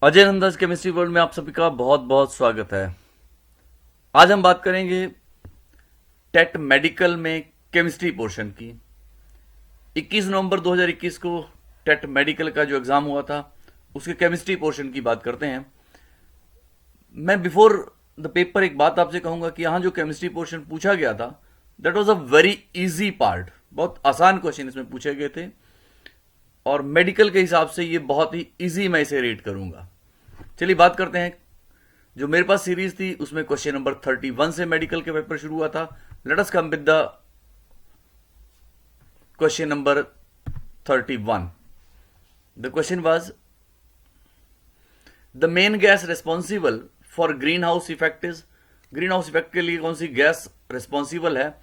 Ajay Nanda's chemistry world में आप सभी का बहुत बहुत स्वागत है। आज हम बात करेंगे टेट मेडिकल में केमिस्ट्री पोर्शन की। 21 नवंबर 2021 को टेट मेडिकल का जो एग्जाम हुआ था उसके केमिस्ट्री पोर्शन की बात करते हैं। मैं बिफोर द पेपर एक बात आपसे कहूंगा कि यहां जो केमिस्ट्री पोर्शन पूछा गया था that was a very easy part. बहुत आसान क्वेश्चन इसमें पूछे गए थे और मेडिकल के हिसाब से ये बहुत ही इजी मैं इसे रेट करूंगा। चलिए बात करते हैं। जो मेरे पास सीरीज थी उसमें क्वेश्चन नंबर 31 से मेडिकल के पेपर शुरू हुआ था। Let us come with the question number 31। The question was the main gas responsible for green house effect is. Green house effect के लिए कौन सी गैस रेस्पॉन्सिबल है,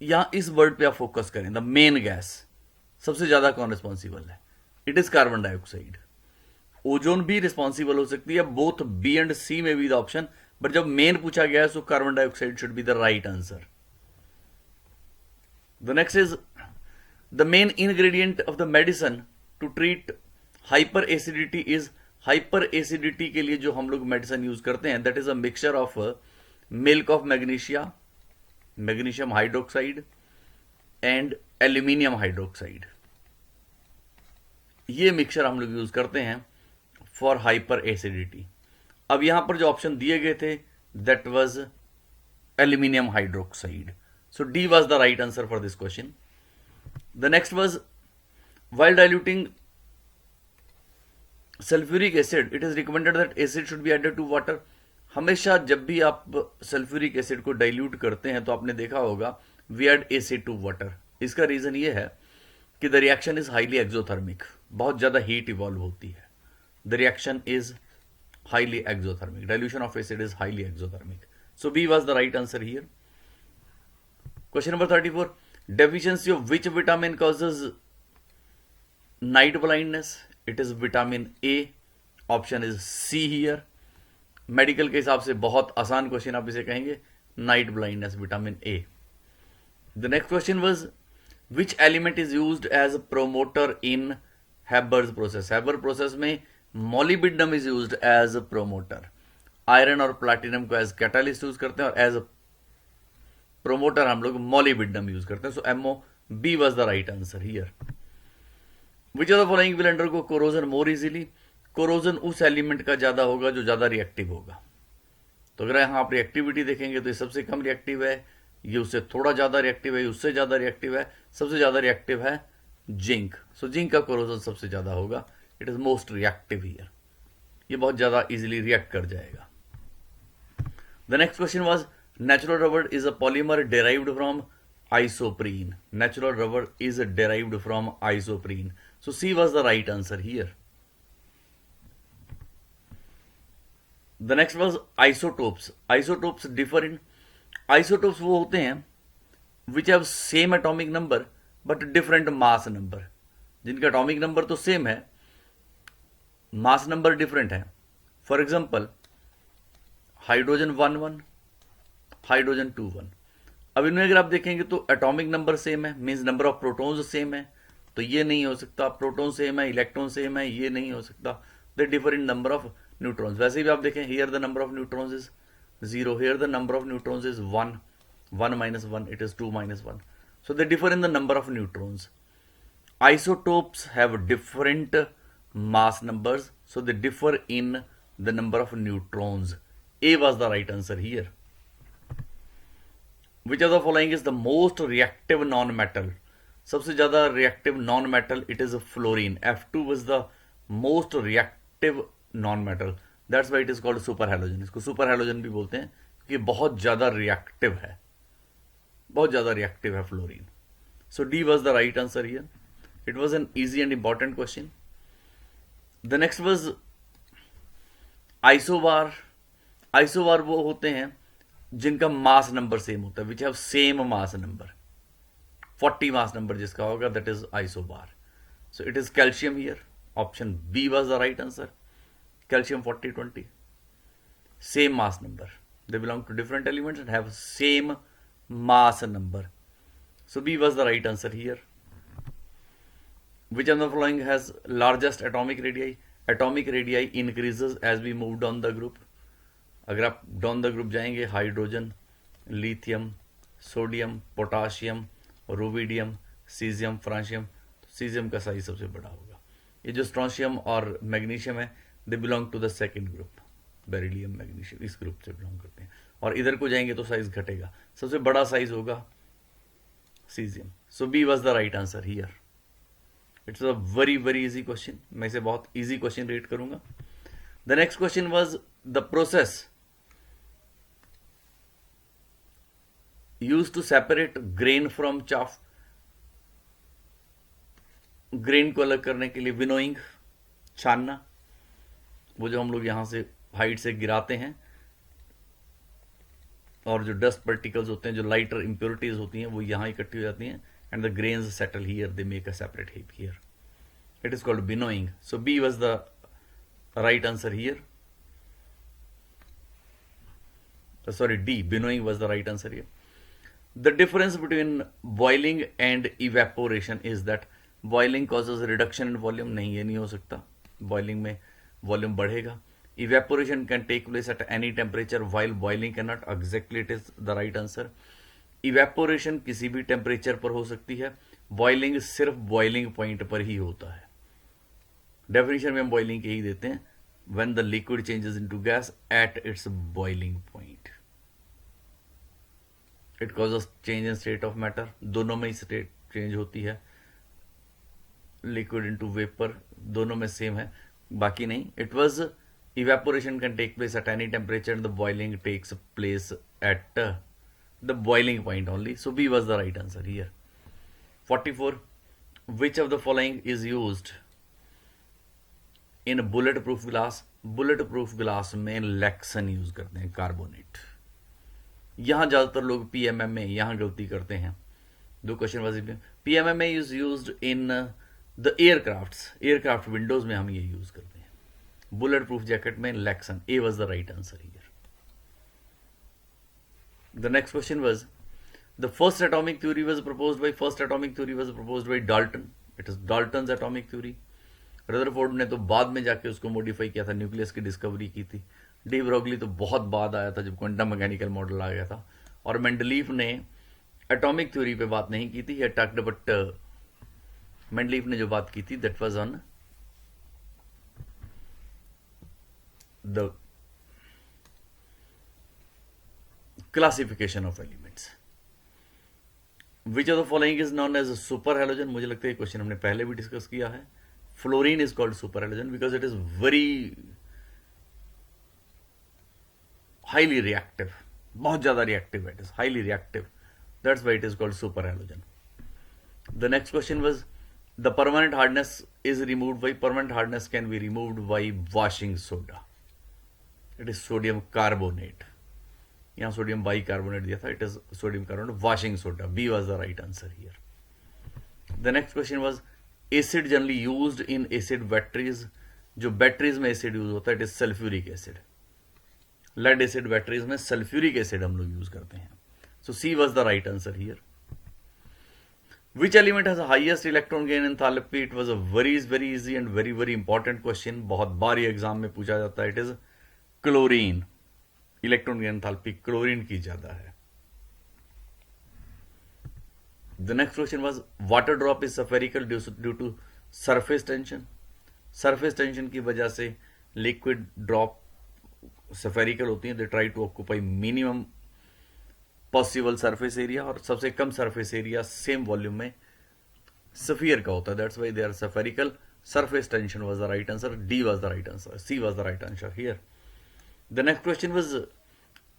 यहां इस वर्ड पे आप फोकस करें। द मेन गैस, सबसे ज्यादा कौन रेस्पॉन्सिबल है? It is carbon dioxide. Ozone भी रिस्पॉन्सिबल हो सकती है, बोथ बी एंड सी में बी द ऑप्शन, बट जब मेन पूछा गया है so carbon dioxide should be the right answer. The next is the main ingredient of the medicine to treat hyper acidity is. Hyper acidity के लिए जो हम लोग मेडिसिन यूज करते हैं that is a mixture of milk of magnesia, magnesium hydroxide and aluminium hydroxide. ये mixture हम लोग यूज करते हैं फॉर हाइपर एसिडिटी। अब यहां पर जो ऑप्शन दिए गए थे that was aluminium hydroxide, so D was the right answer for this question. The next was while diluting sulfuric acid it is recommended that acid should be added to water। हमेशा जब भी आप sulphuric acid को dilute करते हैं तो आपने देखा होगा we add acid to water. इसका रीजन ये है कि the reaction is highly exothermic, बहुत ज्यादा हीट इवॉल्व होती है। The reaction is highly exothermic, dilution of acid is highly exothermic, so B was the right answer here। Question number 34, deficiency of which vitamin causes night blindness? It is vitamin A, option is C here। Medical के हिसाब से बहुत आसान question, आप इसे कहेंगे night blindness, vitamin A. The next question was which element is used as promoter in Haber's process. Haber process में molybdenum is used as promoter. Iron और प्लैटिनम को एज कैटालिस्ट यूज करते हैं और एज प्रोमोटर हम लोग molybdenum use करते हैं। So Mo B was the right answer here. Which of the following will undergo corrosion more easily. Corrosion उस एलिमेंट का ज्यादा होगा जो ज्यादा रिएक्टिव होगा। तो अगर यहां आप रिएक्टिविटी देखेंगे तो ये सबसे कम रिएक्टिव है, ये उससे थोड़ा ज्यादा रिएक्टिव है, ये उससे ज्यादा रिएक्टिव है, सबसे ज्यादा रिएक्टिव है जिंक। सो जिंक का कोरोजन सबसे ज्यादा होगा, it is most reactive here. ये बहुत ज्यादा इजीली रिएक्ट कर जाएगा। The next question was natural rubber is a polymer derived from isoprene. Natural rubber is derived from isoprene, so C was the right answer here. The next was isotopes. Isotopes differ in. Isotopes वो होते हैं विच have same atomic number but different mass number. जिनका atomic number तो same है, mass number different है। For example hydrogen 1 1, hydrogen 2 1। अब इनमें अगर आप देखेंगे तो एटॉमिक नंबर सेम है, means number of protons same है, तो ये नहीं हो सकता। प्रोटॉन सेम है, इलेक्ट्रॉन सेम है, ये नहीं हो सकता। They differ in number of neutrons. वैसे भी आप देखें here the number of neutrons is 0, here the number of neutrons is 1, 1 minus 1 it is 2 minus 1, so they differ in the number of neutrons। Isotopes have different mass numbers, so they differ in the number of neutrons। A was the right answer here। Which of the following is the most reactive non-metal? सबसे ज्यादा reactive non-metal it is fluorine। F2 was the most reactive non-metal, that's why it is called super halogen। इसको super halogen भी बोलते हैं क्योंकि बहुत ज्यादा reactive है, बहुत ज्यादा रिएक्टिव है fluorine. So D was the right answer here. It was an easy and important question. The next was isobar. Isobar वो होते हैं जिनका मास नंबर सेम होता है, which have same mass number. 40 mass number जिसका होगा that is isobar. So it is calcium here, option B was the right answer. Calcium 40 20, same mass number, they belong to different elements and have same mass number, so B was the right answer here। Which of the following has largest atomic radii? Atomic radii increases as we move down the group. अगर आप down the group जाएंगे, hydrogen, lithium, sodium, potassium, rubidium, caesium, francium, तो caesium का size सबसे बड़ा होगा। ये जो स्ट्रोंशियम और मैग्नीशियम है, they belong to the second group, beryllium, magnesium, इस ग्रुप से बिलोंग करते हैं। और इधर को जाएंगे तो साइज घटेगा, सबसे बड़ा साइज होगा caesium. So B was the right answer here. It's a very very easy question, मैं इसे बहुत इजी क्वेश्चन रेट करूंगा। The next question was the process used to separate grain from chaff. Grain को अलग करने के लिए विनोइंग, छानना, वो जो हम लोग यहां से हाइट से गिराते हैं और जो डस्ट पार्टिकल्स होते हैं, जो लाइटर इंप्योरिटीज होती हैं, वो यहां इकट्ठी हो जाती हैं, and the grains settle here, they make a separate heap here. It is called winnowing. So B was the right answer here. Sorry, D, winnowing was the right answer here. The difference between boiling and evaporation is that boiling causes reduction in volume. नहीं, ये नहीं हो सकता, boiling में volume बढ़ेगा। Evaporation can take place at any temperature while boiling cannot. Exactly, it is the right answer. Evaporation किसी भी temperature पर हो सकती है, boiling सिर्फ boiling point पर ही होता है। Definition में हम boiling के ही देते हैं, when the liquid changes into gas at its boiling point. It causes change in state of matter, दोनों में ही स्टेट चेंज होती है, लिक्विड इनटू वेपर, दोनों में सेम है, बाकी नहीं। It was evaporation can take place at any temperature and the boiling takes place at the boiling point only. So B was the right answer here. 44, which of the following is used in bullet proof glass. Bullet proof glass में Lexan use करते हैं, carbonate. यहां ज्यादातर लोग PMMA यहां गलती करते हैं। दो क्वेश्चन वाजिब है। PMMA is used in the aircraft Windows में हम ये यूज करते हैं। बुलेट प्रूफ जैकेट में Lexan. A was the right answer here. The next question was the first atomic theory was proposed by Dalton. It is Dalton's atomic theory. Rutherford ने तो बाद में जाके उसको मॉडिफाई किया था, न्यूक्लियस की डिस्कवरी की थी। डी ब्रोगली तो बहुत बाद आया था जब क्वांटम मैकेनिकल मॉडल आ गया था। और मेंडलीफ ने एटॉमिक थ्योरी पे बात नहीं की थी, बट मेंडलीफ ने जो बात की थी that was on the classification of elements. Which of the following is known as super halogen. मुझे लगता है ये क्वेश्चन हमने पहले भी डिस्कस किया है। Fluorine is called super halogen because it is very highly reactive, बहुत ज्यादा reactive, it is highly reactive, that's why it is called super halogen. The next question was the permanent hardness is removed by. Permanent hardness can be removed by washing soda. It is sodium carbonate. यहां sodium bi carbonate दिया था, it is sodium carbonate, washing soda. B was the right answer here. The next question was acid generally used in acid batteries. जो batteries में acid use होता है, it is sulphuric acid. Lead acid batteries में sulphuric acid हम लोग use करते हैं। So C was the right answer here. Which element has highest electron gain enthalpy. It was a very easy and very important question, बहुत बार ये exam में पूछा जाता है। It is chlorine. Electron gain enthalpy chlorine की ज्यादा है। The next question was water drop is spherical due to surface tension. Surface tension की वजह से लिक्विड ड्रॉप स्फेरिकल होती है। They try to occupy minimum possible surface area, और सबसे कम सरफेस एरिया सेम वॉल्यूम में स्फीयर का होता है, that's why they are spherical. Surface tension was the right answer. D was the right answer. C was the right answer here. The next question was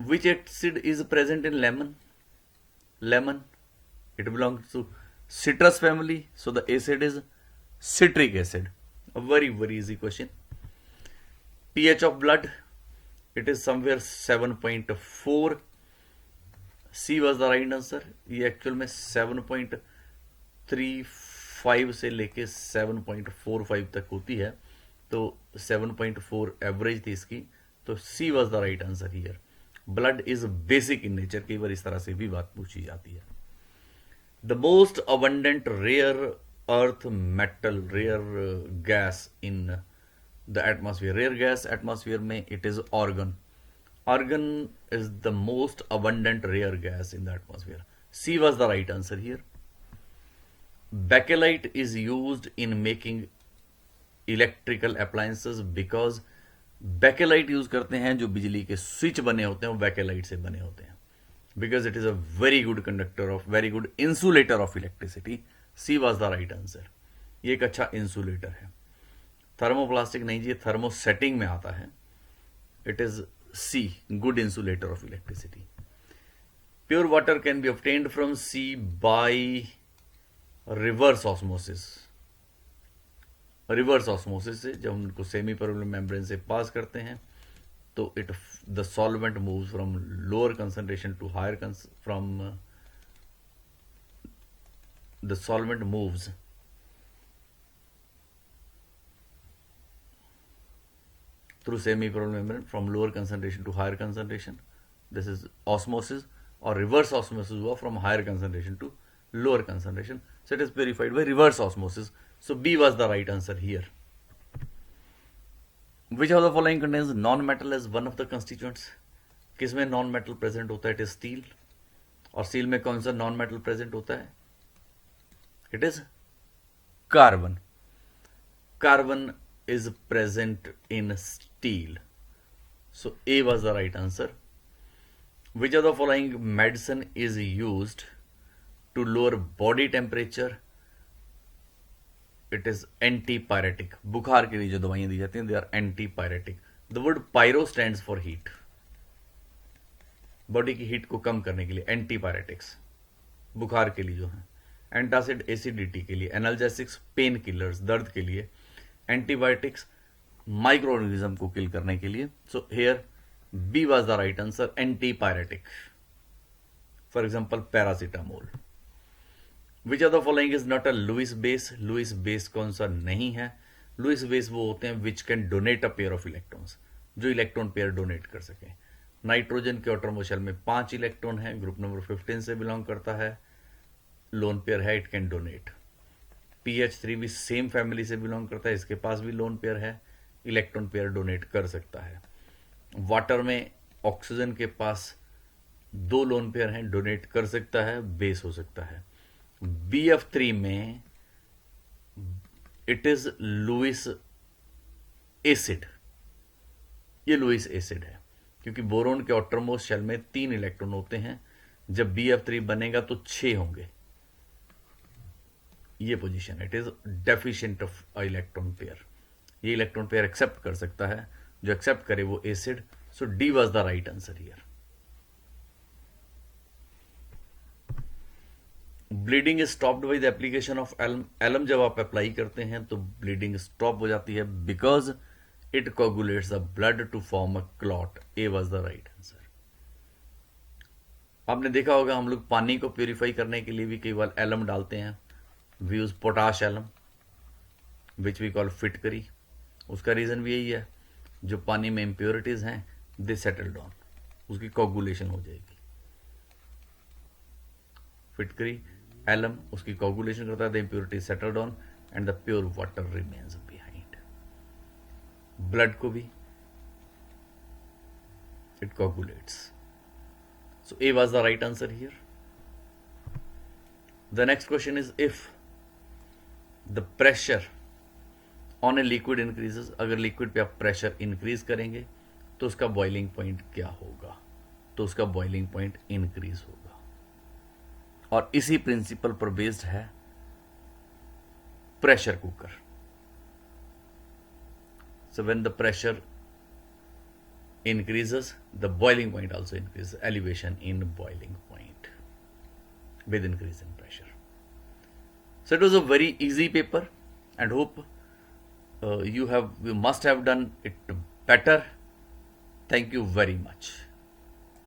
which acid is present in lemon. It belongs to citrus family, so the acid is citric acid. A very easy question. pH of blood, it is somewhere 7.4. C was the right answer. ये actual में 7.35 से लेके 7.45 तक होती है, तो 7.4 average थी इसकी, तो C was the right answer here. Blood is basic in nature, कई बार इस तरह से भी बात पूछी जाती है। The most abundant rare earth metal, rare gas in the atmosphere, rare gas atmosphere में it is argon. Argon is the most abundant rare gas in the atmosphere. C was the right answer here. Bakelite is used in making electrical appliances because bakelite use करते हैं, जो बिजली के switch बने होते हैं वो bakelite से बने होते हैं. Because it is a very good conductor of, very good insulator of electricity. C was the right answer. ये एक अच्छा इंसुलेटर है. थर्मोप्लास्टिक नहीं जी, थर्मोसेटिंग में आता है. It is C, good insulator of electricity. Pure water can be obtained from C by reverse osmosis. Reverse osmosis से जब उनको सेमी परमेबल मेम्ब्रेन से पास करते हैं तो it the solvent moves from lower concentration to higher, from the solvent moves through semi-permeable membrane from lower concentration to higher concentration. This is osmosis, or reverse osmosis हुआ from higher concentration to lower concentration. So it is purified by reverse osmosis. So B was the right answer here. Which of the following contains non-metal as one of the constituents? किसमें non-metal present होता है? It is steel. और steel में कौन सा non-metal present होता है? It is carbon. Carbon is present in steel. So A was the right answer. Which of the following medicine is used to lower body temperature? It is antipyretic. बुखार के लिए जो दवाइयां दी जाती हैं, they are antipyretic. The word pyro stands for heat. Body की heat को कम करने के लिए एंटीपायरेटिक्स. बुखार के लिए जो है, एंटासिड एसिडिटी के लिए, एनाल्जेसिक्स पेन किलर्स दर्द के लिए, एंटीबायोटिक्स माइक्रो ऑर्गेनिज्म को किल करने के लिए. So here B was the right answer, antipyretic. For example paracetamol. Which of the following is not a Lewis base? Lewis base कौन सा नहीं है? लुइस बेस वो होते हैं which can donate a pair of electrons, जो electron pair donate कर सके. नाइट्रोजन के एटॉमिक शेल में 5 इलेक्ट्रॉन है, ग्रुप नंबर 15 से बिलोंग करता है, लोन पेयर है, इट कैन डोनेट. PH3 भी सेम फैमिली से बिलोंग करता है, इसके पास भी लोन पेयर है, इलेक्ट्रॉन पेयर डोनेट कर सकता है. वाटर में ऑक्सीजन के पास 2 लोन पेयर हैं, डोनेट कर सकता है, बेस हो सकता है. BF3 में इट इज लुइस एसिड. ये लुइस एसिड है क्योंकि बोरोन के आउटरमोस्ट शेल में 3 इलेक्ट्रॉन होते हैं. जब BF3 बनेगा तो 6 होंगे. ये position, it is deficient of electron pair. ये इलेक्ट्रॉन पेयर एक्सेप्ट कर सकता है, जो एक्सेप्ट करे वो acid. So D was the right answer here. Bleeding is stopped by the application of alum. Alum जब आप अप्लाई करते हैं तो ब्लीडिंग स्टॉप हो जाती है because it coagulates the blood to form a clot. A was the right answer. आपने देखा होगा हम लोग पानी को प्यूरिफाई करने के लिए भी कई बार एलम डालते हैं. We use potash alum which we call फिटकरी. उसका रीजन भी यही है, जो पानी में इम्प्योरिटीज हैं दे सेटल डाउन, उसकी कोगुलेशन हो जाएगी. फिटकरी एलम उसकी कोगुलेशन करता है, the impurities settle down and the pure water remains behind. Blood को भी it coagulates. So A was the right answer here. The next question is if the pressure on a liquid increases. अगर liquid पे आप pressure increase करेंगे तो उसका boiling point क्या होगा? तो उसका बॉइलिंग पॉइंट इंक्रीज होगा. और इसी प्रिंसिपल पर बेस्ड है pressure cooker. So when the pressure increases, the boiling point also increases, elevation in boiling point with increase in pressure. So it was a very easy paper and hope you must have done it better. Thank you very much.